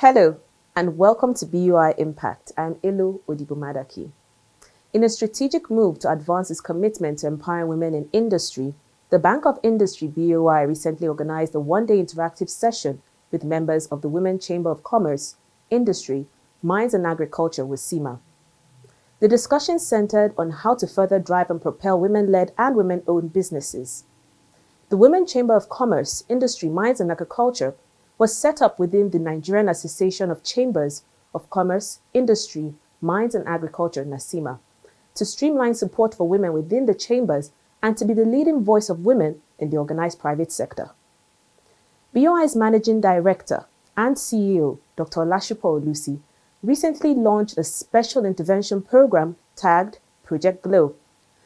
Hello, and welcome to BOIImpact. I'm Elo Odibo-Madaki. In a strategic move to advance its commitment to empowering women in industry, the Bank of Industry BOI recently organized a one-day interactive session with members of the Women's Chamber of Commerce, Industry, Mines and Agriculture WCCIMA. The discussion centered on how to further drive and propel women-led and women-owned businesses. The Women's Chamber of Commerce, Industry, Mines and Agriculture was set up within the Nigerian Association of Chambers of Commerce, Industry, Mines and Agriculture, NACIMA, to streamline support for women within the chambers and to be the leading voice of women in the organized private sector. BOI's Managing Director and CEO, Dr. Olashopo Olusi, recently launched a special intervention program tagged Project Glow,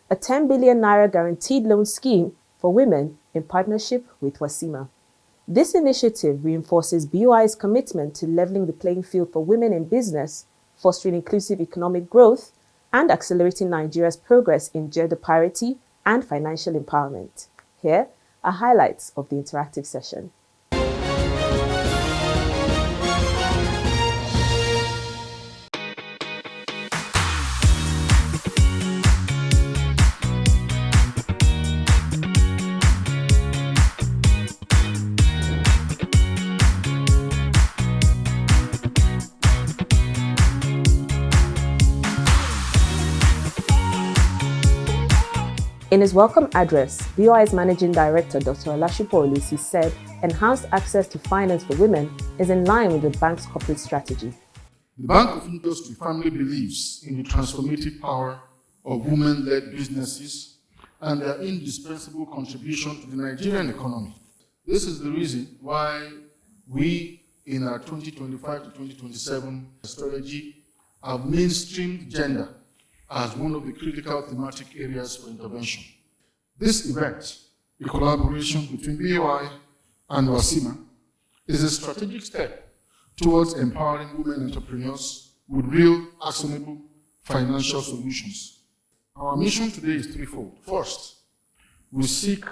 a 10 billion naira guaranteed loan scheme for women in partnership with WCCIMA. This initiative reinforces BOI's commitment to leveling the playing field for women in business, fostering inclusive economic growth, and accelerating Nigeria's progress in gender parity and financial empowerment. Here are highlights of the interactive session. In his welcome address, BOI's Managing Director, Dr. Olashopo Olusi, said enhanced access to finance for women is in line with the bank's corporate strategy. The Bank of Industry firmly believes in the transformative power of women-led businesses and their indispensable contribution to the Nigerian economy. This is the reason why we, in our 2025 to 2027 strategy, have mainstreamed gender as one of the critical thematic areas for intervention. This event, a collaboration between BOI and WCCIMA, is a strategic step towards empowering women entrepreneurs with real, actionable financial solutions. Our mission today is threefold. First, we seek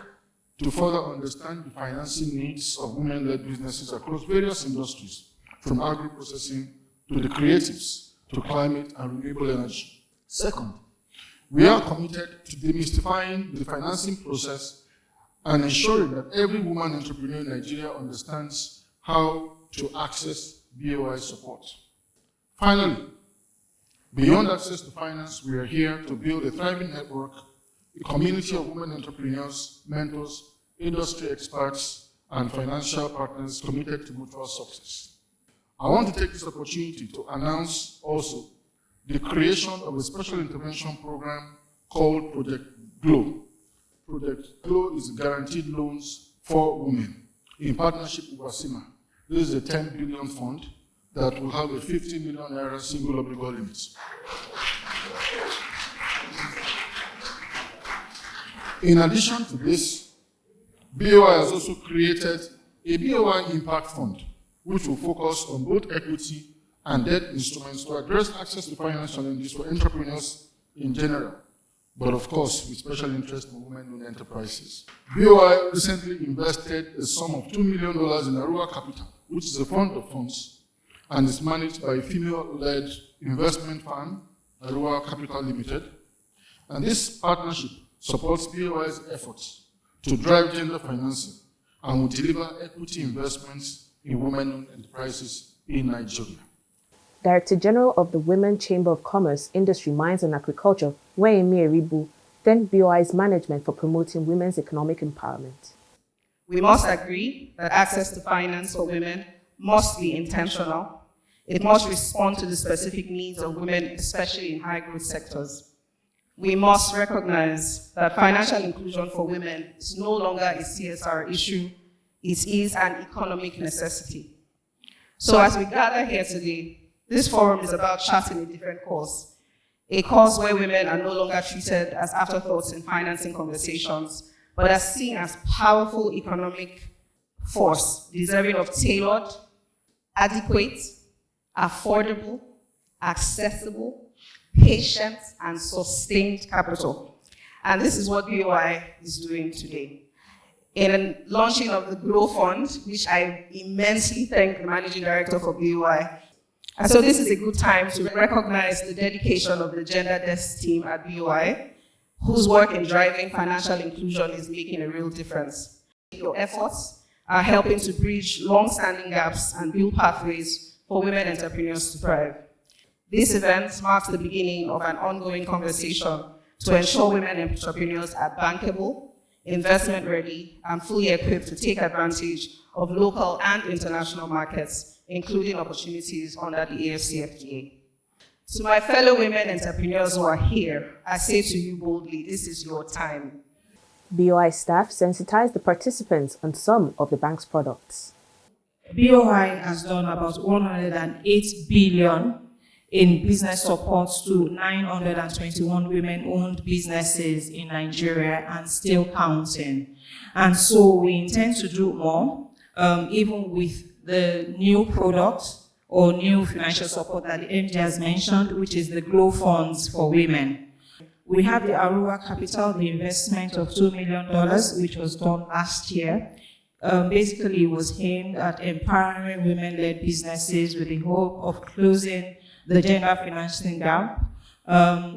to further understand the financing needs of women-led businesses across various industries, from agro-processing to the creatives, to climate and renewable energy. Second, we are committed to demystifying the financing process and ensuring that every woman entrepreneur in Nigeria understands how to access BOI support. Finally, beyond access to finance, we are here to build a thriving network, a community of women entrepreneurs, mentors, industry experts, and financial partners committed to mutual success. I want to take this opportunity to announce also the creation of a special intervention program called Project Glow. Project Glow is guaranteed loans for women in partnership with WCCIMA. This is a 10 billion fund that will have a 50 million naira single obligor limit. In addition to this, BOI has also created a BOIImpact fund, which will focus on both equity and debt instruments to address access to finance challenges for entrepreneurs in general, but of course with special interest in women-owned enterprises. BOI recently invested a sum of $2 million in Arua Capital, which is a fund of funds and is managed by a female-led investment fund, Arua Capital Limited. And this partnership supports BOI's efforts to drive gender financing and will deliver equity investments in women-owned enterprises in Nigeria. Director General of the Women's Chamber of Commerce, Industry, Mines and Agriculture, Weyemi Eribu, thanked BOI's management for promoting women's economic empowerment. We must agree that access to finance for women must be intentional. It must respond to the specific needs of women, especially in high-growth sectors. We must recognize that financial inclusion for women is no longer a CSR issue, it is an economic necessity. So as we gather here today, this forum is about charting a different course, a course where women are no longer treated as afterthoughts in financing conversations, but are seen as powerful economic force, deserving of tailored, adequate, affordable, accessible, patient, and sustained capital. And this is what BOI is doing today. in launching of the Grow Fund, which I immensely thank the Managing Director for BOI. And so this is a good time to recognize the dedication of the Gender Desk team at BOI, whose work in driving financial inclusion is making a real difference. Your efforts are helping to bridge long-standing gaps and build pathways for women entrepreneurs to thrive. This event marks the beginning of an ongoing conversation to ensure women entrepreneurs are bankable, investment-ready, and fully equipped to take advantage of local and international markets, including opportunities under the AFCFTA. To my fellow women entrepreneurs who are here, I say to you boldly, this is your time. BOI staff sensitized the participants on some of the bank's products. BOI has done about 108 billion in business support to 921 women-owned businesses in Nigeria and still counting. And so we intend to do more, even with the new product or new financial support that the MD has mentioned, which is the Grow Funds for Women. We have the Aruba Capital, the investment of $2 million, which was done last year. Basically, it was aimed at empowering women-led businesses with the hope of closing the gender financing gap.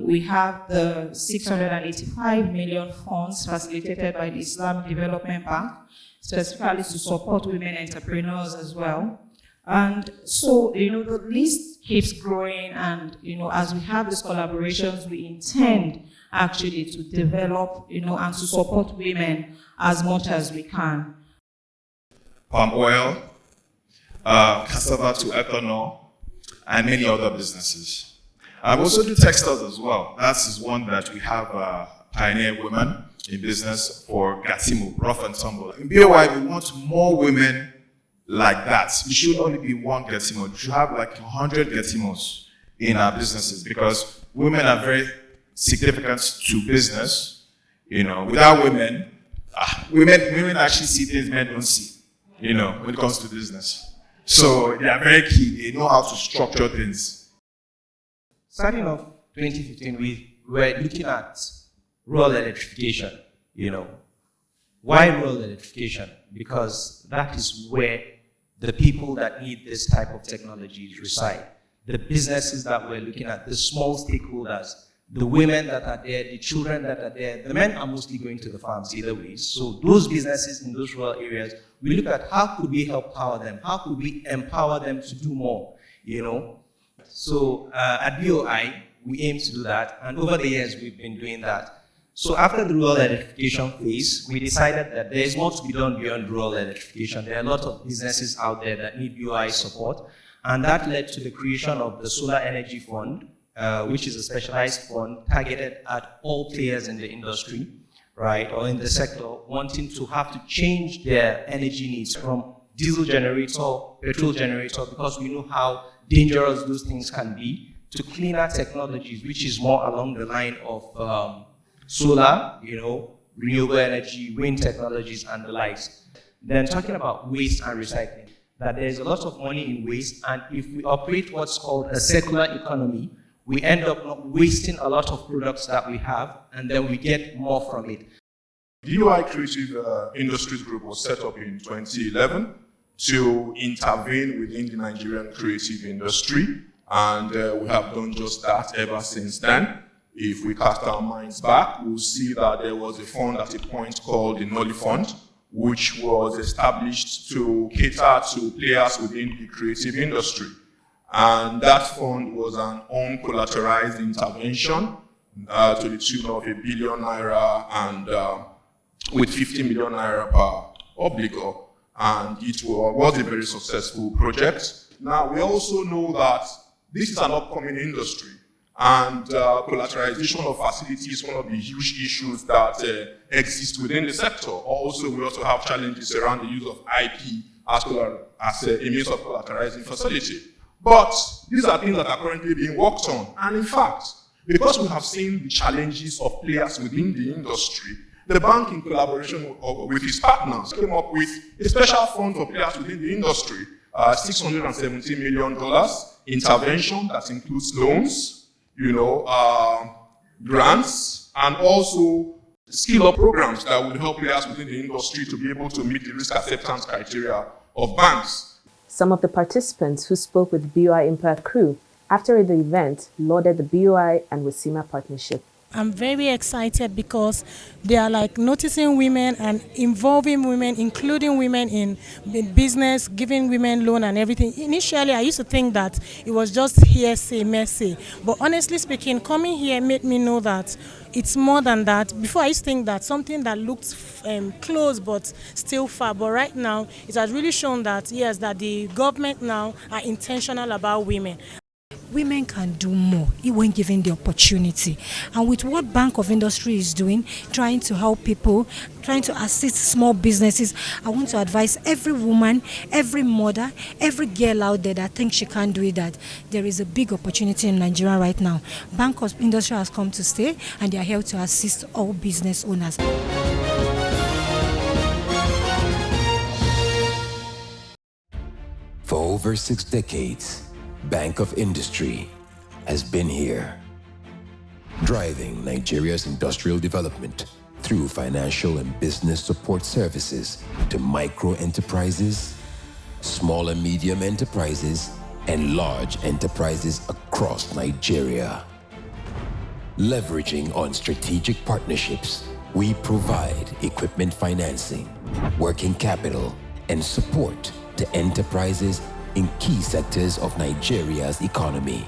We have the 685 million funds facilitated by the Islamic Development Bank, specifically to support women entrepreneurs as well. And so, the list keeps growing, and, as we have these collaborations, we intend actually to develop, and to support women as much as we can. Palm oil, cassava to ethanol, and many other businesses. I also do textiles as well. That is one that we have pioneer women in business for Gatimu, rough and tumble. In BOI, we want more women like that. We should only be one Gatimu. We should have like 100 Gatimos in our businesses, because women are very significant to business. Without women, women actually see things men don't see, when it comes to business. So they are very key. They know how to structure things. Starting off 2015, we were looking at rural electrification. Why rural electrification? Because that is where the people that need this type of technologies reside. The businesses that we're looking at, the small stakeholders, the women that are there, the children that are there. The men are mostly going to the farms either way. So those businesses in those rural areas, we look at how could we help power them? How could we empower them to do more? So at BOI, we aim to do that. And over the years, we've been doing that. So after the rural electrification phase, we decided that there is more to be done beyond rural electrification. There are a lot of businesses out there that need BOI support. And that led to the creation of the Solar Energy Fund, which is a specialized fund targeted at all players in the industry, right, or in the sector, wanting to have to change their energy needs from diesel generator, petrol generator, because we know how dangerous those things can be, to cleaner technologies, which is more along the line of solar, renewable energy, wind technologies, and the likes. Then talking about waste and recycling, that there's a lot of money in waste, and if we operate what's called a circular economy, we end up not wasting a lot of products that we have, and then we get more from it. The BOI Creative Industries Group was set up in 2011 to intervene within the Nigerian creative industry, and we have done just that ever since then. If we cast our minds back, we'll see that there was a fund at a point called the Nolly Fund, which was established to cater to players within the creative industry. And that fund was an uncollateralized intervention to the tune of ₦1 billion and with 50 million naira per obligor. And it was a very successful project. Now, we also know that this is an upcoming industry, and collateralization of facilities is one of the huge issues that exist within the sector. We also have challenges around the use of IP as a means of collateralizing facility. But these are things that are currently being worked on. And in fact, because we have seen the challenges of players within the industry, the bank, in collaboration with its partners, came up with a special fund for players within the industry, $617 million intervention that includes loans, grants, and also skill-up programs that will help players within the industry to be able to meet the risk acceptance criteria of banks. Some of the participants who spoke with BOIImpact crew after the event lauded the BOI and WCCIMA partnership. I'm very excited because they are like noticing women and involving women, including women in business, giving women loan and everything. Initially, I used to think that it was just hearsay, messy. But honestly speaking, coming here made me know that it's more than that. Before, I used to think that something that looked close but still far. But right now, it has really shown that, yes, that the government now are intentional about women. Women can do more when given the opportunity. And with what Bank of Industry is doing, trying to help people, trying to assist small businesses, I want to advise every woman, every mother, every girl out there that thinks she can't do it, that there is a big opportunity in Nigeria right now. Bank of Industry has come to stay, and they are here to assist all business owners. For over 6 decades, Bank of Industry has been here, driving Nigeria's industrial development through financial and business support services to micro enterprises, small and medium enterprises, and large enterprises across Nigeria. Leveraging on strategic partnerships, we provide equipment financing, working capital, and support to enterprises in key sectors of Nigeria's economy,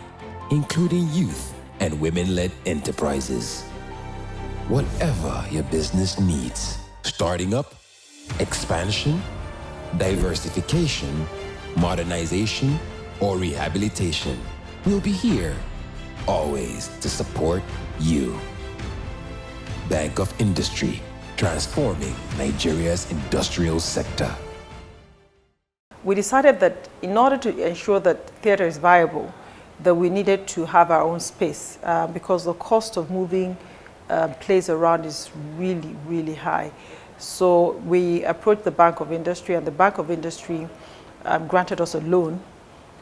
including youth and women-led enterprises. Whatever your business needs, starting up, expansion, diversification, modernization, or rehabilitation, we'll be here, always to support you. Bank of Industry, transforming Nigeria's industrial sector. We decided that in order to ensure that theatre is viable, that we needed to have our own space because the cost of moving plays around is really, really high. So we approached the Bank of Industry, and the Bank of Industry granted us a loan.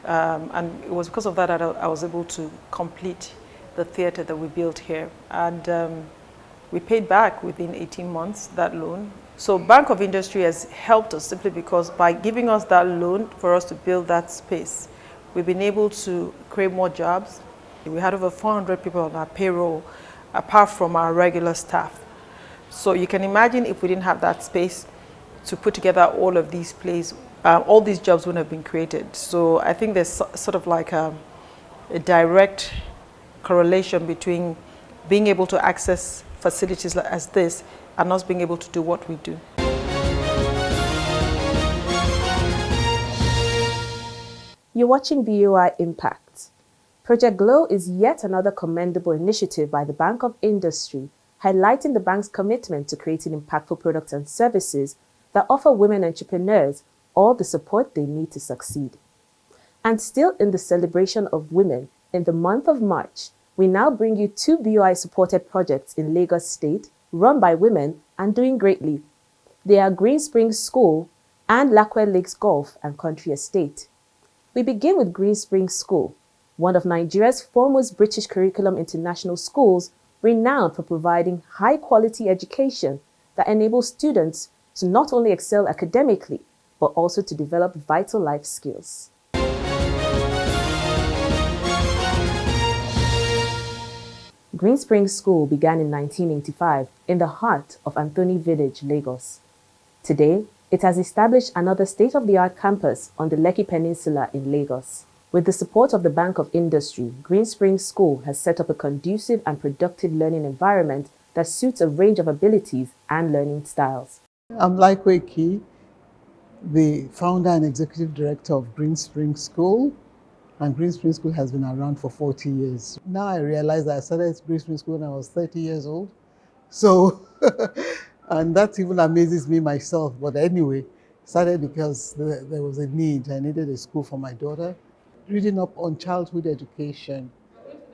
And it was because of that that I was able to complete the theatre that we built here. And we paid back within 18 months that loan. So Bank of Industry has helped us simply because by giving us that loan for us to build that space, we've been able to create more jobs. We had over 400 people on our payroll, apart from our regular staff. So you can imagine if we didn't have that space to put together all of these plays, all these jobs wouldn't have been created. So I think there's sort of like a direct correlation between being able to access facilities as this and us being able to do what we do. You're watching BOIImpact. Project GLOW is yet another commendable initiative by the Bank of Industry, highlighting the bank's commitment to creating impactful products and services that offer women entrepreneurs all the support they need to succeed. And still in the celebration of women, in the month of March, we now bring you 2 BOI-supported projects in Lagos State, run by women and doing greatly. They are Greensprings School and Lakowe Lakes Golf and Country Estate. We begin with Greensprings School, one of Nigeria's foremost British curriculum international schools, renowned for providing high-quality education that enables students to not only excel academically, but also to develop vital life skills. Greensprings School began in 1985 in the heart of Anthony Village, Lagos. Today, it has established another state-of-the-art campus on the Lekki Peninsula in Lagos. With the support of the Bank of Industry, Greensprings School has set up a conducive and productive learning environment that suits a range of abilities and learning styles. I'm Lakowe, the founder and executive director of Greensprings School. And Greensprings School has been around for 40 years. Now I realize that I started Greensprings School when I was 30 years old. So, and that even amazes me myself. But anyway, started because there was a need. I needed a school for my daughter, reading up on childhood education.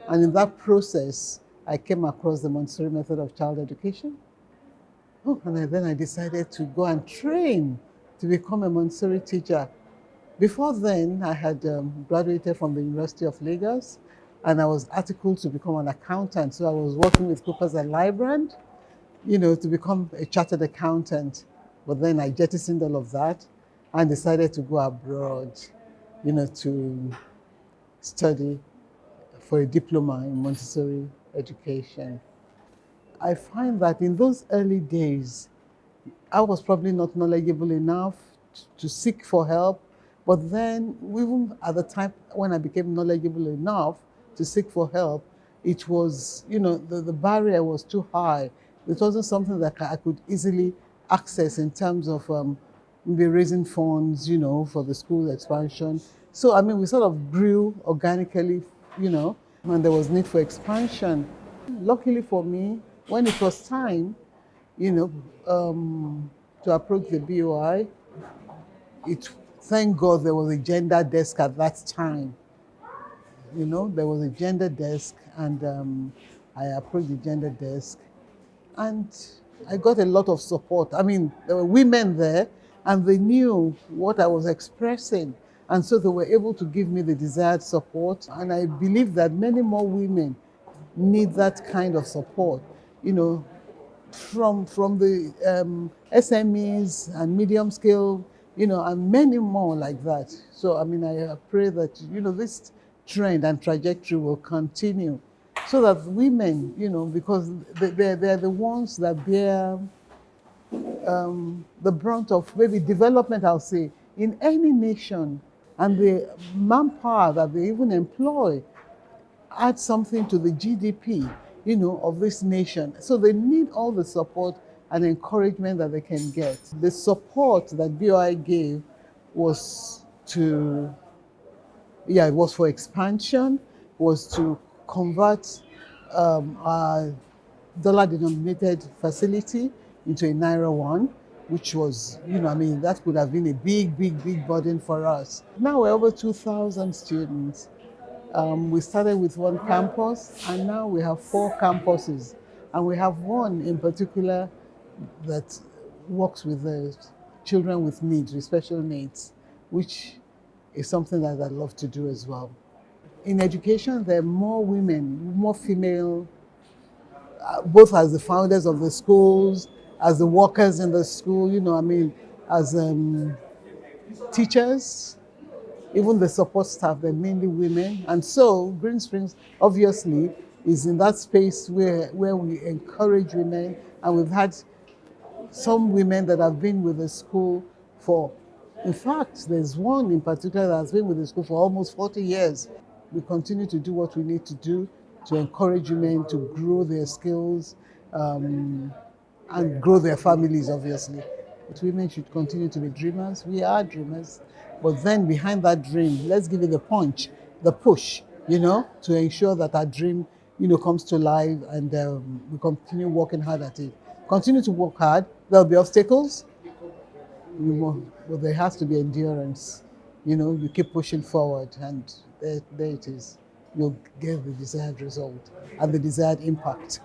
And in that process, I came across the Montessori method of child education. Oh, and then I decided to go and train to become a Montessori teacher. Before then, I had graduated from the University of Lagos, and I was articled to become an accountant. So I was working with Coopers and Lybrand, to become a chartered accountant. But then I jettisoned all of that and decided to go abroad, to study for a diploma in Montessori education. I find that in those early days, I was probably not knowledgeable enough to seek for help. But then, even at the time when I became knowledgeable enough to seek for help, it was, the barrier was too high. It wasn't something that I could easily access in terms of maybe raising funds, for the school expansion. So, I mean, we sort of grew organically, and there was need for expansion. Luckily for me, when it was time, to approach the BOI, thank God there was a gender desk at that time. There was a gender desk, and I approached the gender desk, and I got a lot of support. I mean, there were women there, and they knew what I was expressing, and so they were able to give me the desired support. And I believe that many more women need that kind of support, from the SMEs and medium scale, and many more like that. So, I mean, I pray that, this trend and trajectory will continue so that women, because they're the ones that bear the brunt of maybe development, I'll say, in any nation. And the manpower that they even employ adds something to the GDP, of this nation. So they need all the support and encouragement that they can get. The support that BOI gave was it was for expansion, was to convert our dollar-denominated facility into a Naira one, which was, that could have been a big, big, big burden for us. Now we're over 2,000 students. We started with one campus, and now we have 4 campuses. And we have one in particular that works with the children with needs, with special needs, which is something that I love to do as well. In education, there are more women, more female, both as the founders of the schools, as the workers in the school, as teachers. Even the support staff, they're mainly women. And so Greensprings obviously is in that space where we encourage women. And we've had some women that have been with the school in fact, there's one in particular that has been with the school for almost 40 years. We continue to do what we need to do to encourage women to grow their skills and grow their families, obviously. But women should continue to be dreamers. We are dreamers. But then behind that dream, let's give it the punch, the push, to ensure that our dream, comes to life, and we continue working hard at it. Continue to work hard. There'll be obstacles, but there has to be endurance. You keep pushing forward, and there it is. You'll get the desired result and the desired impact.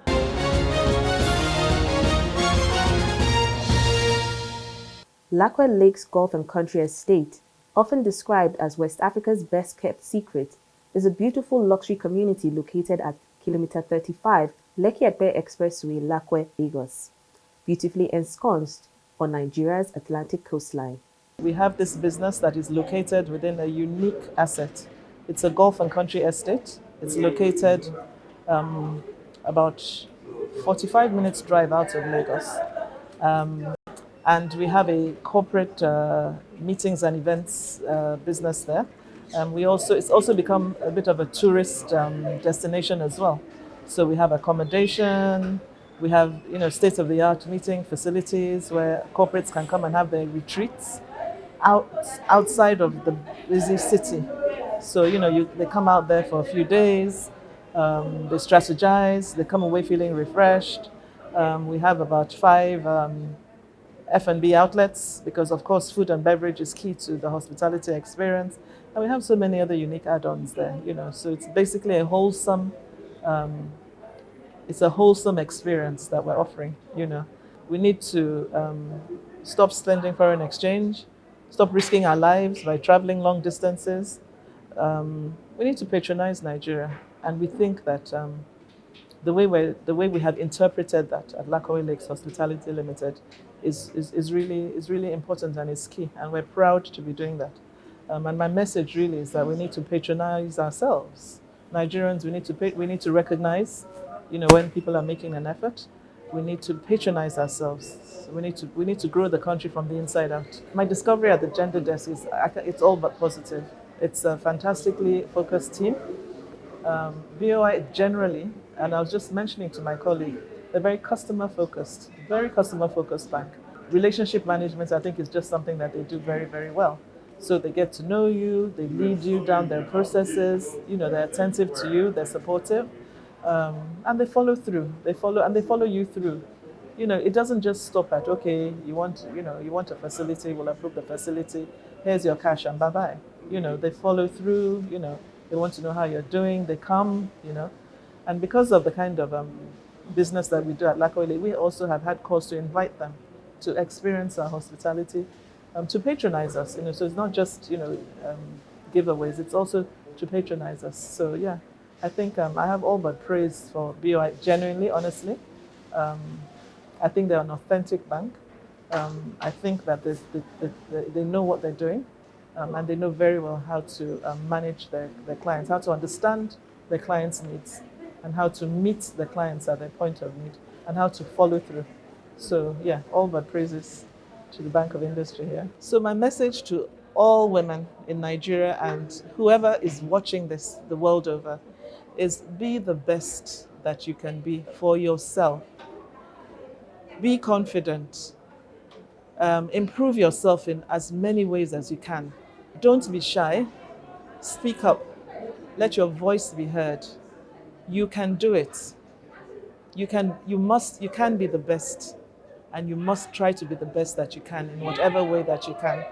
Lakowe Lakes Golf and Country Estate, often described as West Africa's best-kept secret, is a beautiful luxury community located at kilometer 35, Lekki-Epe Expressway, Lakowe, Lagos, beautifully ensconced on Nigeria's Atlantic coastline. We have this business that is located within a unique asset. It's a golf and country estate. It's located about 45 minutes drive out of Lagos. And we have a corporate meetings and events business there. It's also become a bit of a tourist destination as well. So we have accommodation, we have state-of-the-art meeting facilities where corporates can come and have their retreats outside of the busy city. So they come out there for a few days, they strategize, they come away feeling refreshed. We have about 5 F&B outlets, because of course food and beverage is key to the hospitality experience, and we have so many other unique add-ons there. So it's basically a wholesome experience that we're offering. We need to stop spending foreign exchange, stop risking our lives by traveling long distances. We need to patronize Nigeria, and we think that the way we have interpreted that at Lakowe Lakes Hospitality Limited is really important and is key, and we're proud to be doing that. And my message really is that we need to patronize ourselves. Nigerians, we need to recognize, when people are making an effort. We need to patronize ourselves. We need to grow the country from the inside out. My discovery at the gender desk is it's all but positive. It's a fantastically focused team. BOI generally, and I was just mentioning to my colleague, they're very customer focused bank. Relationship management, I think, is just something that they do very, very well. So they get to know you, they lead you down their processes, they're attentive to you, they're supportive, and they follow through. They follow you through. It doesn't just stop at, okay, you want a facility, we'll approve the facility, here's your cash and bye-bye. They follow through, they want to know how you're doing, they come, and because of the kind of business that we do at Lakowe, we also have had cause to invite them to experience our hospitality, to patronize us, so it's not just, giveaways, it's also to patronize us. So yeah, I think I have all but praise for BOI, genuinely, honestly. I think they're an authentic bank. I think that they know what they're doing, and they know very well how to manage their clients, how to understand their clients' needs, and how to meet the clients at their point of need, and how to follow through. So yeah, all but praises to the Bank of Industry here. So my message to all women in Nigeria and whoever is watching this the world over is be the best that you can be for yourself. Be confident. Improve yourself in as many ways as you can. Don't be shy. Speak up. Let your voice be heard. You can do it. You can be the best, and you must try to be the best that you can in whatever way that you can.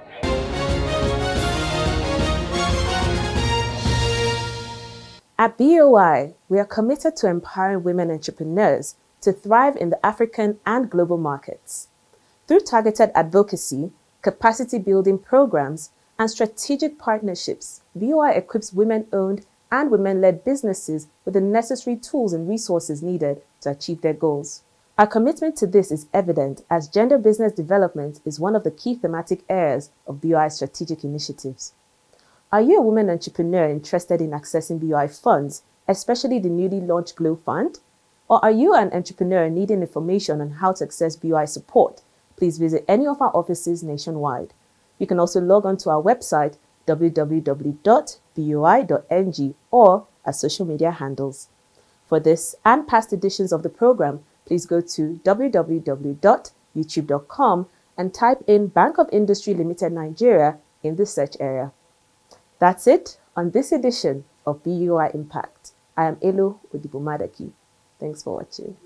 At BOI, we are committed to empowering women entrepreneurs to thrive in the African and global markets. Through targeted advocacy, capacity building programs, and strategic partnerships, BOI equips women-owned and women-led businesses with the necessary tools and resources needed to achieve their goals. Our commitment to this is evident as gender business development is one of the key thematic areas of BOI's strategic initiatives. Are you a woman entrepreneur interested in accessing BOI funds, especially the newly launched GLOW Fund? Or are you an entrepreneur needing information on how to access BOI support? Please visit any of our offices nationwide. You can also log on to our website www.boi.ng or our social media handles. For this and past editions of the program, please go to www.youtube.com and type in Bank of Industry Limited Nigeria in the search area. That's it on this edition of BOIImpact. I am Elo Odibo-Madaki. Thanks for watching.